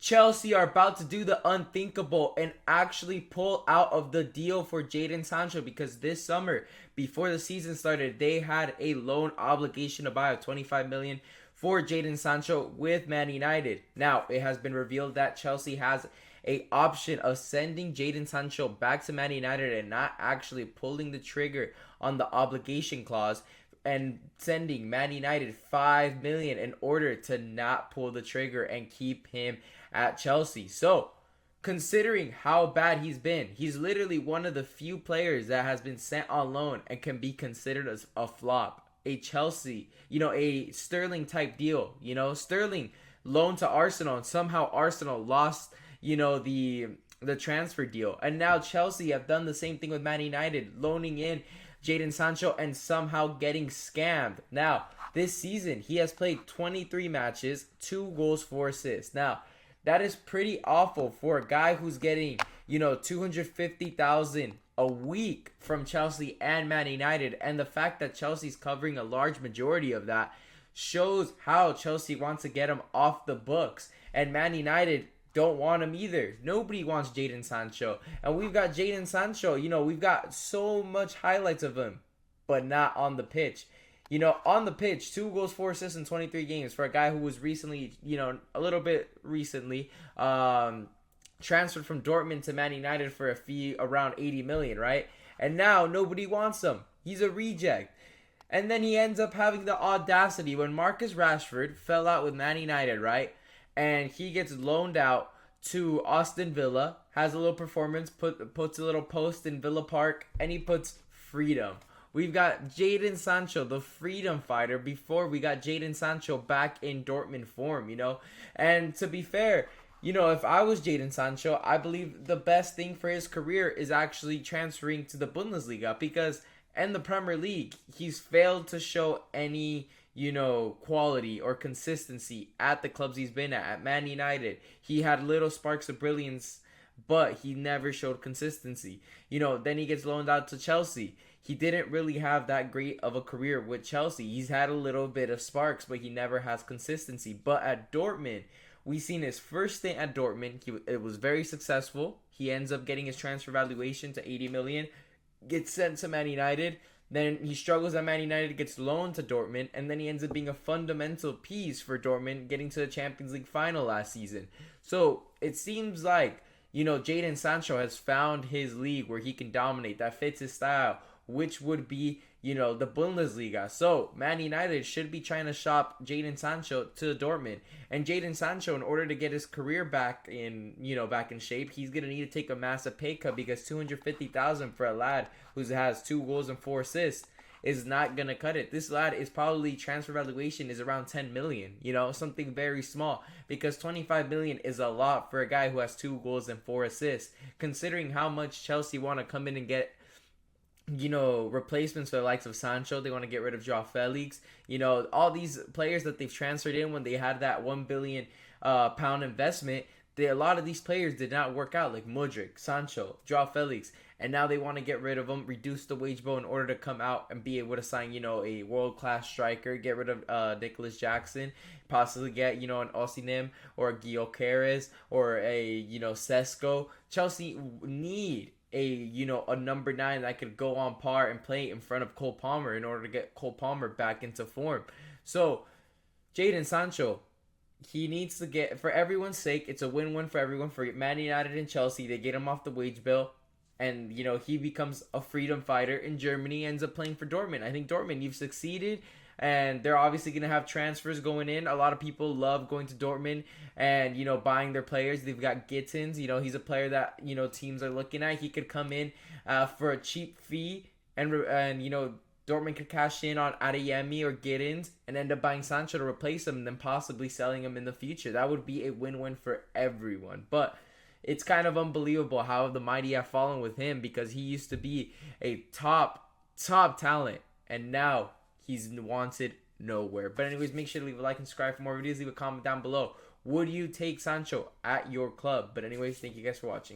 Chelsea are about to do the unthinkable and actually pull out of the deal for Jadon Sancho, because this summer, before the season started, they had a loan obligation to buy of 25 million for Jadon Sancho with Man United. Now, it has been revealed that Chelsea has a option of sending Jadon Sancho back to Man United and not actually pulling the trigger on the obligation clause, and sending Man United 5 million in order to not pull the trigger and keep him at Chelsea. So, considering how bad he's been, he's literally one of the few players that has been sent on loan and can be considered as a flop. A Chelsea, a Sterling type deal. Sterling loaned to Arsenal, and somehow Arsenal lost, the transfer deal. And now Chelsea have done the same thing with Man United, loaning in Jadon Sancho and somehow getting scammed. Now, this season, he has played 23 matches, 2 goals, 4 assists. Now, that is pretty awful for a guy who's getting, 250,000 a week from Chelsea and Man United. And the fact that Chelsea's covering a large majority of that shows how Chelsea wants to get him off the books. And Man United don't want him either. Nobody wants Jadon Sancho. And we've got Jadon Sancho, we've got so much highlights of him, but not on the pitch. On the pitch, 2 goals, 4 assists in 23 games for a guy who was recently, a little bit recently, transferred from Dortmund to Man United for a fee around 80 million, right? And now nobody wants him. He's a reject. And then he ends up having the audacity when Marcus Rashford fell out with Man United, right? And he gets loaned out to Aston Villa, has a little performance, puts a little post in Villa Park, and he puts freedom. We've got Jadon Sancho, the freedom fighter, before we got Jadon Sancho back in Dortmund form, And to be fair, if I was Jadon Sancho, I believe the best thing for his career is actually transferring to the Bundesliga, because in the Premier League, he's failed to show any quality or consistency at the clubs he's been at. At Man United, he had little sparks of brilliance, but he never showed consistency. Then he gets loaned out to Chelsea. He didn't really have that great of a career with Chelsea. He's had a little bit of sparks, but he never has consistency. But at Dortmund, we seen his first stint at Dortmund. It was very successful. He ends up getting his transfer valuation to 80 million, gets sent to Man United. Then he struggles at Man United, gets loaned to Dortmund, and then he ends up being a fundamental piece for Dortmund, getting to the Champions League final last season. So it seems like, Jadon Sancho has found his league where he can dominate, that fits his style, which would be, the Bundesliga. So Man United should be trying to shop Jadon Sancho to Dortmund. And Jadon Sancho, in order to get his career back in shape, he's going to need to take a massive pay cut, because 250,000 for a lad who has 2 goals and 4 assists is not going to cut it. This lad is probably, transfer valuation is around 10 million, something very small, because 25 million is a lot for a guy who has 2 goals and 4 assists, considering how much Chelsea want to come in and get replacements for the likes of Sancho. They want to get rid of Joao Felix. All these players that they've transferred in when they had that 1 billion pound investment, a lot of these players did not work out, like Mudryk, Sancho, Joao Felix, and now they want to get rid of them, reduce the wage bill in order to come out and be able to sign, a world-class striker, get rid of Nicholas Jackson, possibly get, an Osimhen or a Gyökeres or a, Sesko. Chelsea need a number 9 that could go on par and play in front of Cole Palmer in order to get Cole Palmer back into form. So, Jadon Sancho, he needs to get, for everyone's sake, it's a win-win for everyone. For Man United and Chelsea, they get him off the wage bill, and, he becomes a freedom fighter in Germany, ends up playing for Dortmund. I think Dortmund, you've succeeded, and they're obviously going to have transfers going in. A lot of people love going to Dortmund and, buying their players. They've got Gittins. He's a player that, teams are looking at. He could come in for a cheap fee, and Dortmund could cash in on Adeyemi or Gittins and end up buying Sancho to replace him, and then possibly selling him in the future. That would be a win-win for everyone. But it's kind of unbelievable how the mighty have fallen with him, because he used to be a top talent, and now he's wanted nowhere. But anyways, make sure to leave a like and subscribe for more videos. Leave a comment down below. Would you take Sancho at your club? But anyways, thank you guys for watching.